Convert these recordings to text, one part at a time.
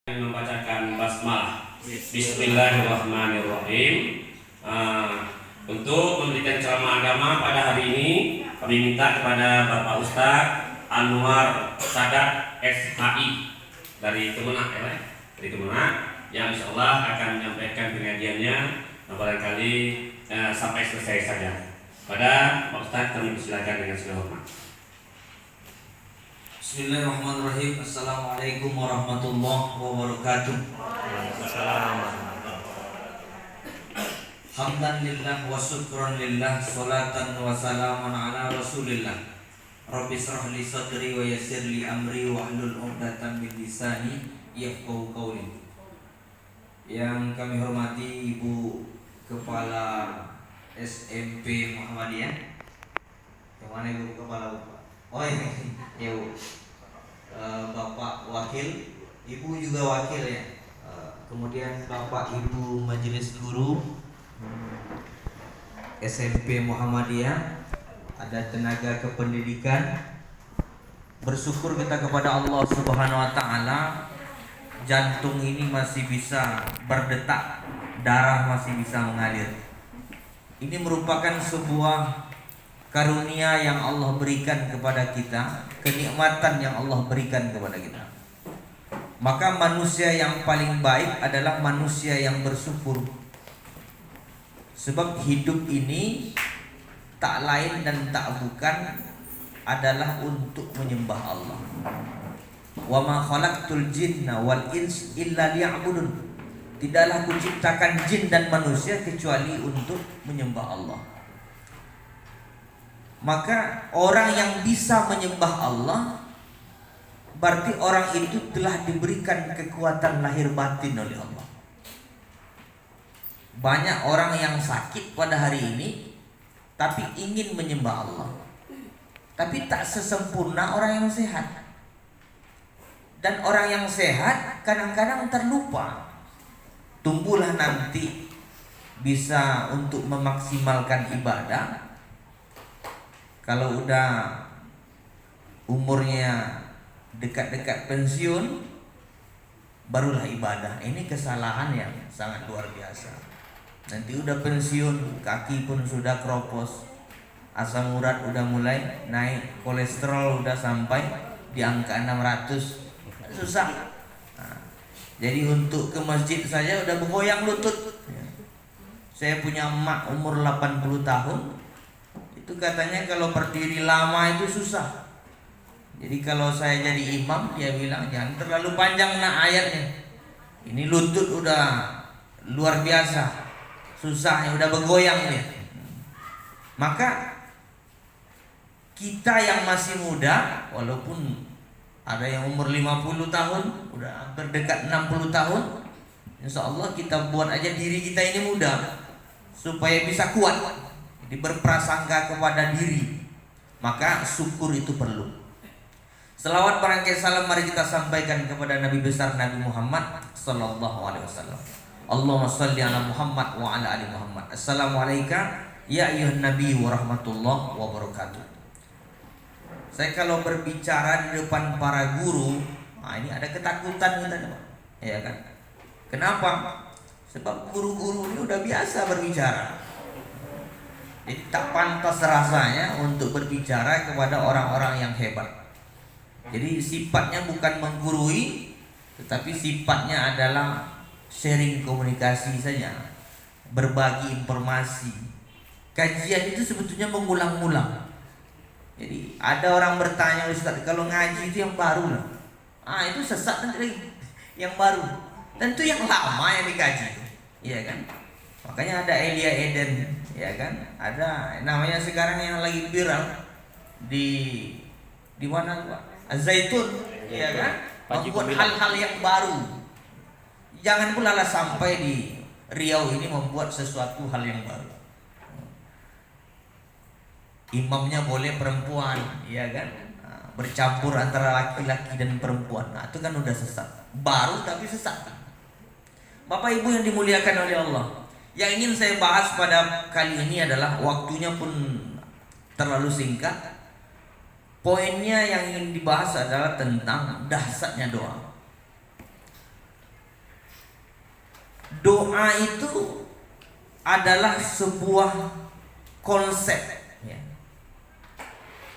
Membacakan basmalah. Bismillahirrahmanirrahim. Untuk memberikan ceramah agama pada hari ini, kami minta kepada Bapak Ustadz Anwar Sadat SHI dari Kemenak, dari Kemenak, yang insya Allah akan menyampaikan pengajiannya. Barangkali sampai selesai saja. Pada Pak Ustadz kami persilakan dengan segala hormat. Bismillahirrahmanirrahim. Assalamualaikum warahmatullahi wabarakatuh. Hamdan lillah wa syukran lillah, salatan wa salaman ala rasulillah. Rabbi shrah li sadri wa yassir li amri wa hlul 'uqdatam min lisani yafqahu qawli. Yang kami hormati Ibu Kepala SMP Muhammadiyah. Yang mana Ibu Kepala Bapak? Oh ini, ya Bu. Bapak Wakil, Ibu juga Wakil ya. Kemudian Bapak Ibu Majelis Guru SMP Muhammadiyah, ada tenaga kependidikan. Bersyukur kita kepada Allah Subhanahu wa taala, jantung ini masih bisa berdetak, darah masih bisa mengalir. Ini merupakan sebuah karunia yang Allah berikan kepada kita, kenikmatan yang Allah berikan kepada kita. Maka manusia yang paling baik adalah manusia yang bersyukur. Sebab hidup ini tak lain dan tak bukan adalah untuk menyembah Allah. Wa ma khalaqtul jinna wal ins illa liya'budun. Tidaklah kuciptakan jin dan manusia kecuali untuk menyembah Allah. Maka orang yang bisa menyembah Allah berarti orang itu telah diberikan kekuatan lahir batin oleh Allah. Banyak orang yang sakit pada hari ini tapi ingin menyembah Allah, tapi tak sesempurna orang yang sehat. Dan orang yang sehat kadang-kadang terlupa. Tunggulah nanti bisa untuk memaksimalkan ibadah. Kalau udah umurnya dekat-dekat pensiun, barulah ibadah. Ini kesalahan yang sangat luar biasa. Nanti udah pensiun, kaki pun sudah keropos, asam urat udah mulai naik, kolesterol udah sampai di angka 600, susah. Nah, jadi untuk ke masjid saja udah bergoyang lutut. Saya punya emak umur 80 tahun. Itu katanya kalau berdiri lama itu susah. Jadi kalau saya jadi imam, dia bilang jangan terlalu panjang nak ayatnya. Ini lutut udah luar biasa, susah, udah bergoyang dia. Maka kita yang masih muda, walaupun ada yang umur 50 tahun, udah hampir dekat 60 tahun, insya Allah kita buat aja diri kita ini muda, supaya bisa kuat. Jadi berprasangka kepada diri, maka syukur itu perlu. Selawat barangkali salam mari kita sampaikan kepada Nabi besar Nabi Muhammad sallallahu alaihi wasallam. Allahumma shalli ala Muhammad wa ala ali Muhammad. Assalamualaikum ya ayyuhan nabi wa rahmatullah wa barakatuh. Saya kalau berbicara di depan para guru, ini ada ketakutan kita, ya kan? Kenapa? Sebab guru-guru ini udah biasa berbicara. Jadi tak pantas rasanya untuk berbicara kepada orang-orang yang hebat. Jadi sifatnya bukan menggurui, tetapi sifatnya adalah sharing komunikasi saja, berbagi informasi. Kajian itu sebetulnya mengulang-ulang. Jadi ada orang bertanya, Ustaz, kalau ngaji itu yang baru lah. Itu sesat nanti lagi. Yang baru. Tentu yang lama yang dikaji. Iya kan? Makanya ada Elia Eden, ya kan? Ada namanya sekarang yang lagi viral di mana Pak? Zaitun, ya kan? Membuat hal-hal yang baru. Jangan pula lah sampai di Riau ini membuat sesuatu hal yang baru. Imamnya boleh perempuan, ya kan? Bercampur antara laki-laki dan perempuan. Nah, itu kan udah sesat. Baru tapi sesat. Bapak Ibu yang dimuliakan oleh Allah, yang ingin saya bahas pada kali ini adalah waktunya pun terlalu singkat. Poinnya yang ingin dibahas adalah tentang dahsyatnya doa. doa itu adalah sebuah konsep, ya.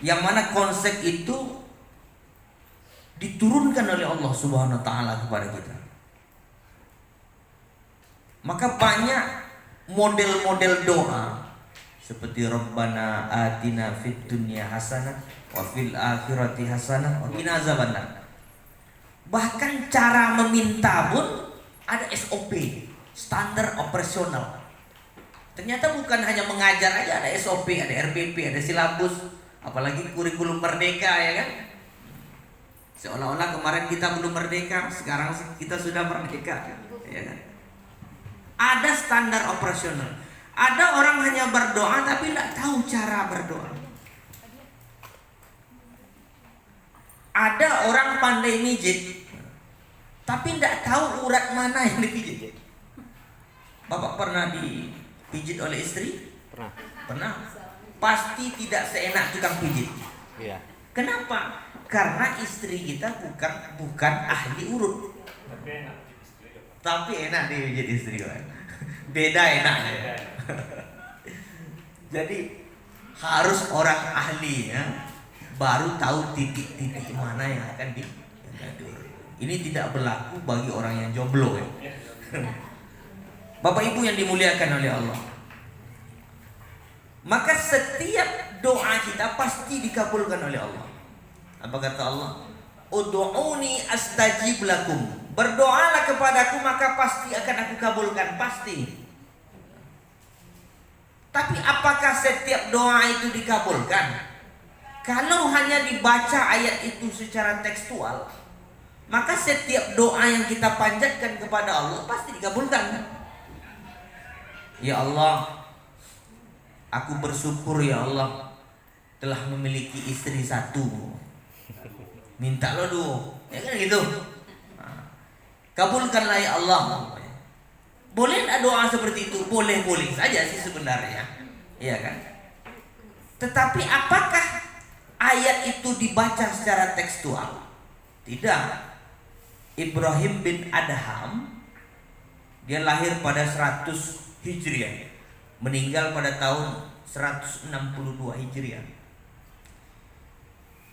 Yang mana konsep itu diturunkan oleh Allah Subhanahu wa taala kepada kita. Maka banyak model-model doa seperti Rabbana atina fid dunya hasanah wa fil akhirati hasanah wa qina azabannar. Bahkan cara meminta pun ada SOP, standar operasional. Ternyata bukan hanya mengajar aja, ada SOP, ada RPP, ada silabus, apalagi kurikulum merdeka, ya kan? Seolah-olah kemarin kita belum merdeka, sekarang kita sudah merdeka, ya kan? Ada standar operasional. Ada orang hanya berdoa tapi tidak tahu cara berdoa. Ada orang pandai mijit tapi tidak tahu urat mana yang dipijit. Bapak pernah dipijit oleh istri? Pernah. Pernah. Pasti tidak seenak tukang pijit. Iya. Kenapa? Karena istri kita bukan ahli urut. Tapi enak dipijit istri kan. Beda enaknya. Jadi harus orang ahli, ya, baru tahu titik-titik mana yang akan diatur. Ini tidak berlaku bagi orang yang jomblo, ya. Bapak Ibu yang dimuliakan oleh Allah. Maka setiap doa kita pasti dikabulkan oleh Allah. Apa kata Allah? Ud'uni astajib lakum. Berdoalah kepadaku maka pasti akan aku kabulkan, pasti. Tapi apakah setiap doa itu dikabulkan? Kalau hanya dibaca ayat itu secara tekstual, maka setiap doa yang kita panjatkan kepada Allah pasti dikabulkan. Ya Allah, aku bersyukur ya Allah telah memiliki istri satu. Minta lo dulu, ya kan gitu. Kabulkanlah ya Allah. Boleh tidak doa seperti itu? Boleh-boleh saja sih sebenarnya, iya kan? Tetapi apakah ayat itu dibaca secara tekstual? Tidak. Ibrahim bin Adham, dia lahir pada 100 Hijriah, meninggal pada tahun 162 Hijriah.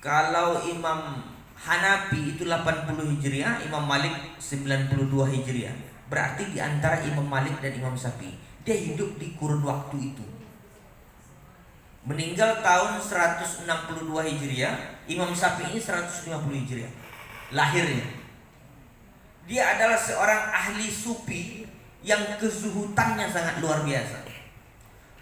Kalau Imam Hanafi itu 80 Hijriah, Imam Malik 92 Hijriah. Berarti di antara Imam Malik dan Imam Syafi'i, dia hidup di kurun waktu itu. Meninggal tahun 162 Hijriah, Imam Syafi'i 150 Hijriah. Lahirnya. Dia adalah seorang ahli sufi yang kezuhutannya sangat luar biasa.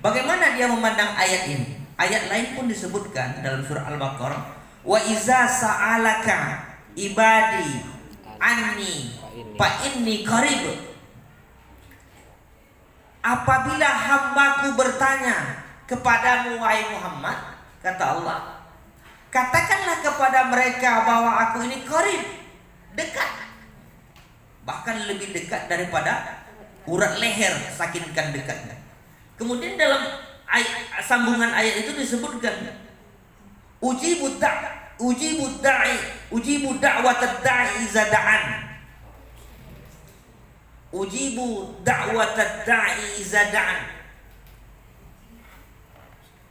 Bagaimana dia memandang ayat ini? Ayat lain pun disebutkan dalam surah Al-Baqarah, wa iza sa'alaka ibadi anni fa inni qarib. Apabila hambaku bertanya kepadamu wahai Muhammad, kata Allah, katakanlah kepada mereka bahwa aku ini qarib, dekat, bahkan lebih dekat daripada urat leher, saking dekatnya. Kemudian dalam sambungan ayat itu disebutkan ujibu da'watad da'i iza da'an. Ujibu da'watad da'i iza da'an.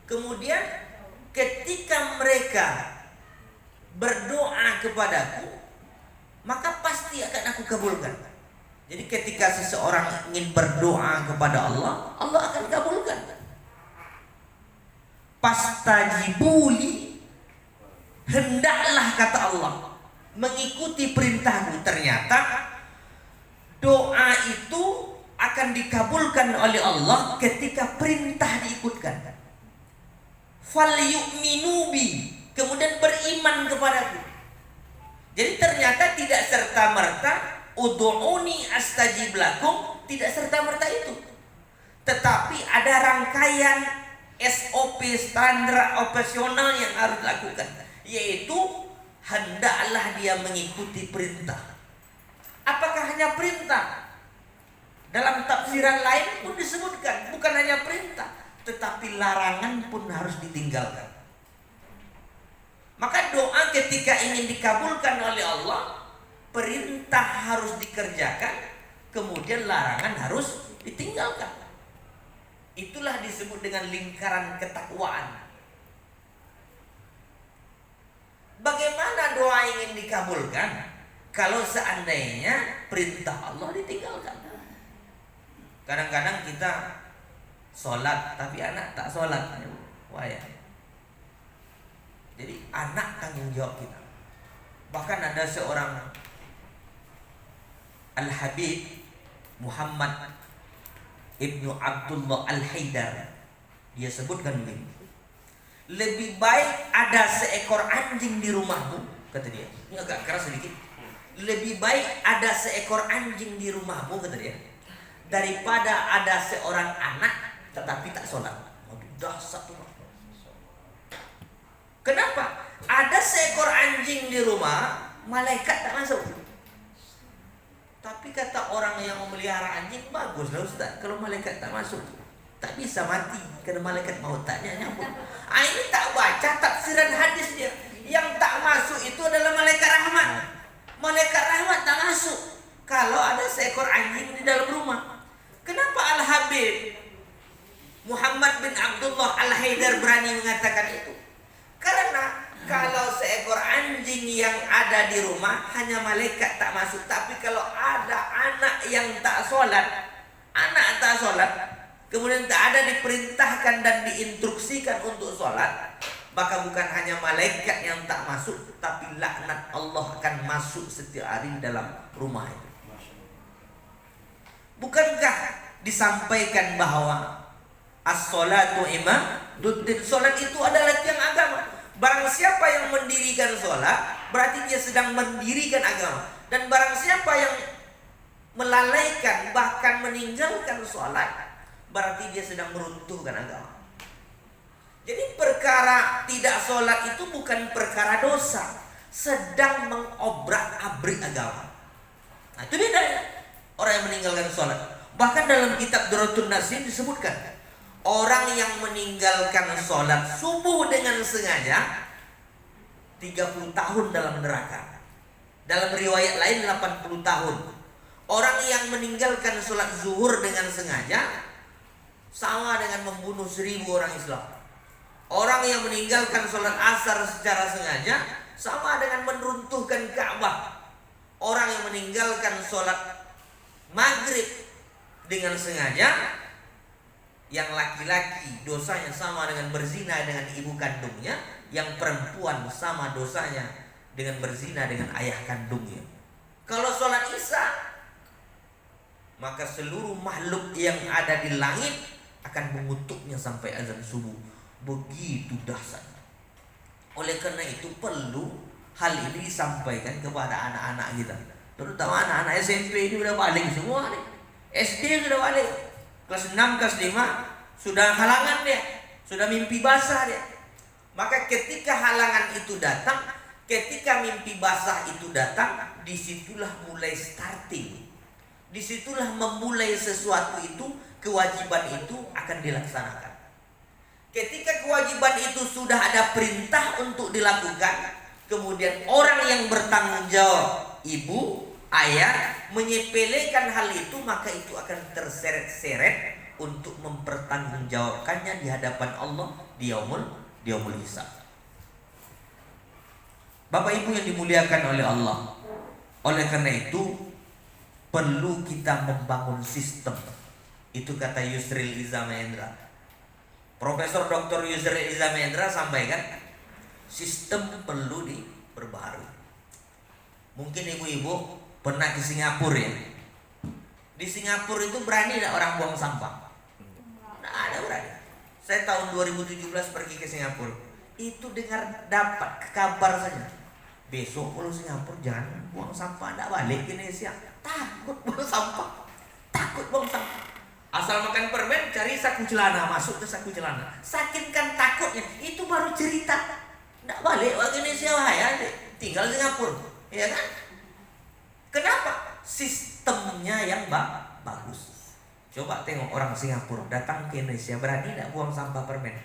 Kemudian ketika mereka berdoa kepadaku, maka pasti akan aku kabulkan. Jadi ketika seseorang ingin berdoa kepada Allah, Allah akan kabulkan. Pastajibuli, hendaklah kata Allah mengikuti perintahku. Ternyata doa itu akan dikabulkan oleh Allah ketika perintah diikutkan. Falyu'minu bi, kemudian beriman kepadaku. Jadi ternyata tidak serta-merta ud'uni astajib lakum, tidak serta-merta itu. Tetapi ada rangkaian SOP, standar operasional yang harus dilakukan, yaitu hendaklah dia mengikuti perintah. Apakah hanya perintah? Dalam tafsiran lain pun disebutkan bukan hanya perintah, tetapi larangan pun harus ditinggalkan. Maka doa ketika ingin dikabulkan oleh Allah, perintah harus dikerjakan, kemudian larangan harus ditinggalkan. Itulah disebut dengan lingkaran ketakwaan. Bagaimana doa ingin dikabulkan kalau seandainya perintah Allah ditinggalkan? Kadang-kadang kita sholat tapi anak tak sholat. Wah ya. Jadi anak tanggung jawab kita. Bahkan ada seorang Al-Habib Muhammad Ibnu Abdullah Al-Haidar, dia sebutkan begini, lebih baik ada seekor anjing di rumahmu, kata dia. Ini agak keras sedikit. Lebih baik ada seekor anjing di rumahmu, kata dia, daripada ada seorang anak tetapi tak sholat. Dahsyat tuh. Kenapa? Ada seekor anjing di rumah, malaikat tak masuk. Tapi kata orang yang memelihara anjing, bagus lah Ustaz, kalau malaikat tak masuk, tak bisa mati karena malaikat maut taknya nyambung. Ini tak baca tafsiran hadis dia. Yang tak masuk itu adalah malaikat rahmat. Malaikat rahmat tak masuk kalau ada seekor anjing di dalam rumah. Kenapa Al-Habib Muhammad bin Abdullah Al-Haidar berani mengatakan itu? Karena kalau seekor anjing yang ada di rumah hanya malaikat tak masuk. Tapi kalau ada anak yang tak sholat, kemudian tak ada diperintahkan dan diinstruksikan untuk sholat, maka bukan hanya malaikat yang tak masuk, tapi laknat Allah akan masuk setiap hari dalam rumah itu. Bukankah disampaikan bahwa as-sholatu imaduddin, sholat itu adalah tiang agama. Barang siapa yang mendirikan sholat, berarti dia sedang mendirikan agama. Dan barang siapa yang melalaikan bahkan meninggalkan sholat, berarti dia sedang meruntuhkan agama. Jadi perkara tidak sholat itu bukan perkara dosa, sedang mengobrak-abrik agama. Nah itu bedanya orang yang meninggalkan sholat. Bahkan dalam kitab Duratun Nasim disebutkan, orang yang meninggalkan sholat subuh dengan sengaja 30 tahun dalam neraka. Dalam riwayat lain 80 tahun. Orang yang meninggalkan sholat zuhur dengan sengaja sama dengan membunuh 1000 orang Islam. Orang yang meninggalkan sholat asar secara sengaja sama dengan meruntuhkan Ka'bah. Orang yang meninggalkan sholat maghrib dengan sengaja, yang laki-laki dosanya sama dengan berzina dengan ibu kandungnya, yang perempuan sama dosanya dengan berzina dengan ayah kandungnya. Kalau sholat isya, maka seluruh makhluk yang ada di langit akan mengutuknya sampai azan subuh. Begitu dahsyat. Oleh karena itu perlu hal ini disampaikan kepada anak-anak kita, terutama anak-anak SMP ini udah balik semua nih. SD sudah balik, kelas 6, kelas 5 sudah halangan dia, sudah mimpi basah dia. Maka ketika halangan itu datang, ketika mimpi basah itu datang, disitulah mulai starting, disitulah memulai sesuatu itu, kewajiban itu akan dilaksanakan. Ketika kewajiban itu sudah ada perintah untuk dilakukan, kemudian orang yang bertanggung jawab, ibu, ayah, menyepelekan hal itu, maka itu akan terseret-seret untuk mempertanggungjawabkannya di hadapan Allah di yaumul hisab. Bapak Ibu yang dimuliakan oleh Allah, oleh karena itu perlu kita membangun sistem. Itu kata Yusril Iza Mahendra. Profesor Dr. Yusril Iza Mahendra sampaikan, sistem perlu diperbaharui. Mungkin ibu-ibu pernah ke Singapura ya. Di Singapura itu berani tidak orang buang sampah? Nah, ada berani. Saya tahun 2017 pergi ke Singapura. Itu dengar dapat kabar saja, besok kalau Singapura jangan buang sampah, tidak balik ke Indonesia. Takut buang sampah, takut buang sampah. Asal makan permen cari saku celana, masuk ke saku celana. Saking kan takutnya, itu baru cerita. Tidak balik ke Indonesia, wahai tinggal Singapura, ya kan? Kenapa? Sistemnya yang bagus. Coba tengok orang Singapura datang ke Indonesia, berani tidak buang sampah permen?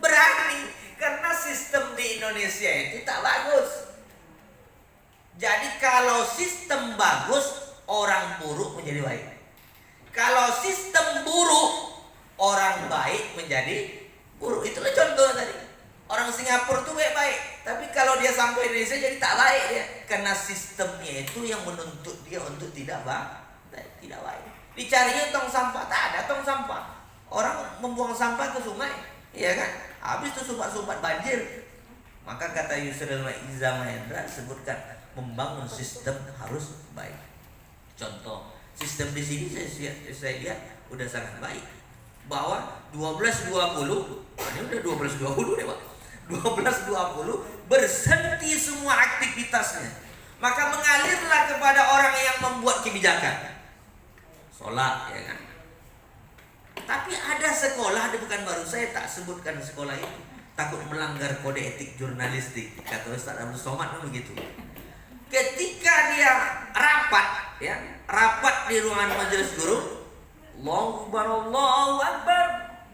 Berani, karena sistem di Indonesia itu tak bagus. Jadi kalau sistem bagus, orang buruk menjadi baik. Kalau sistem buruk, orang baik menjadi buruk. Itulah contoh tadi. Orang Singapura tuh baik-baik, tapi kalau dia sampai Indonesia jadi tak baik dia, karena sistemnya itu yang menuntut dia untuk tidak baik. Dicarinya tong sampah, tak ada tong sampah. Orang membuang sampah ke sungai, ya kan? Habis itu sumbat-sumbat banjir. Maka kata Yusril Iza Mahendra sebutkan membangun sistem harus baik. Contoh, sistem di sini saya lihat udah sangat baik. Bahwa 12.20, ini udah 12.20 deh Pak. 12.20 berhenti semua aktivitasnya. Maka mengalirlah kepada orang yang membuat kebijakan. Sholat, ya kan? Tapi ada sekolah, bukan baru, saya tak sebutkan sekolah itu, takut melanggar kode etik jurnalistik. Kata Ustaz Abdul Somad begitu. Ketika dia rapat di ruangan majelis guru, Allahu Akbar, Allahu Akbar.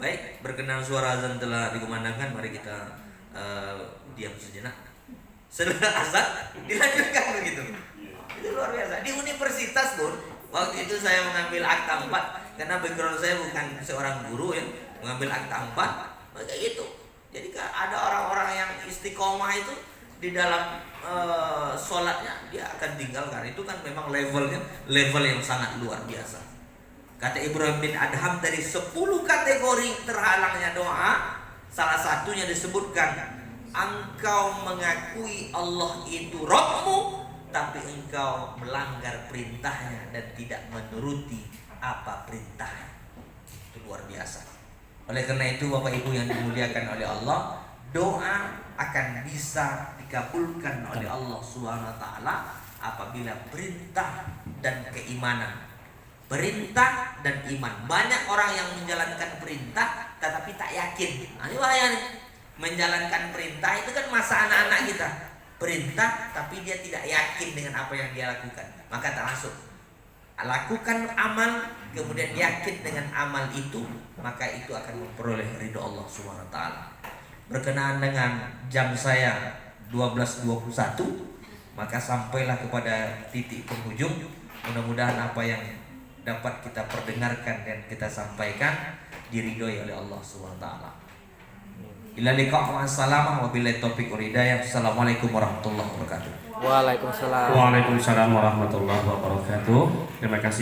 Baik, berkenan suara azan telah dikumandangkan, mari kita diam sejenak. Setelah azan dilanjutkan begitu. Itu luar biasa. Di universitas pun, waktu itu saya mengambil akta 4 karena background saya bukan seorang guru ya, mengambil akta 4 kayak gitu. Jadi ada orang-orang yang istiqomah itu di dalam sholatnya dia akan tinggalkan. Itu kan memang level yang sangat luar biasa. Kata Ibrahim bin Adham, dari 10 kategori terhalangnya doa, salah satunya disebutkan, engkau mengakui Allah itu Rabbmu, tapi engkau melanggar perintahnya dan tidak menuruti apa perintahnya. Itu luar biasa. Oleh karena itu Bapak Ibu yang dimuliakan oleh Allah, doa akan bisa dikabulkan oleh Allah SWT apabila perintah dan keimanan. Perintah dan iman. Banyak orang yang menjalankan perintah tetapi tak yakin. Ini bahaya nih. Menjalankan perintah itu kan masa anak-anak kita. Perintah tapi dia tidak yakin dengan apa yang dia lakukan, maka tak masuk. Lakukan amal kemudian yakin dengan amal itu, maka itu akan memperoleh ridho Allah SWT. Berkenaan dengan jam saya 12.21, maka sampailah kepada titik penghujung. Mudah-mudahan apa yang dapat kita perdengarkan dan kita sampaikan diridhoi oleh Allah SWT. Ila liqa' ma'assalamah wabillahi taufiq wal hidayah. Assalamualaikum warahmatullahi wabarakatuh. Waalaikumsalam. Waalaikumsalam warahmatullahi wabarakatuh. Terima kasih.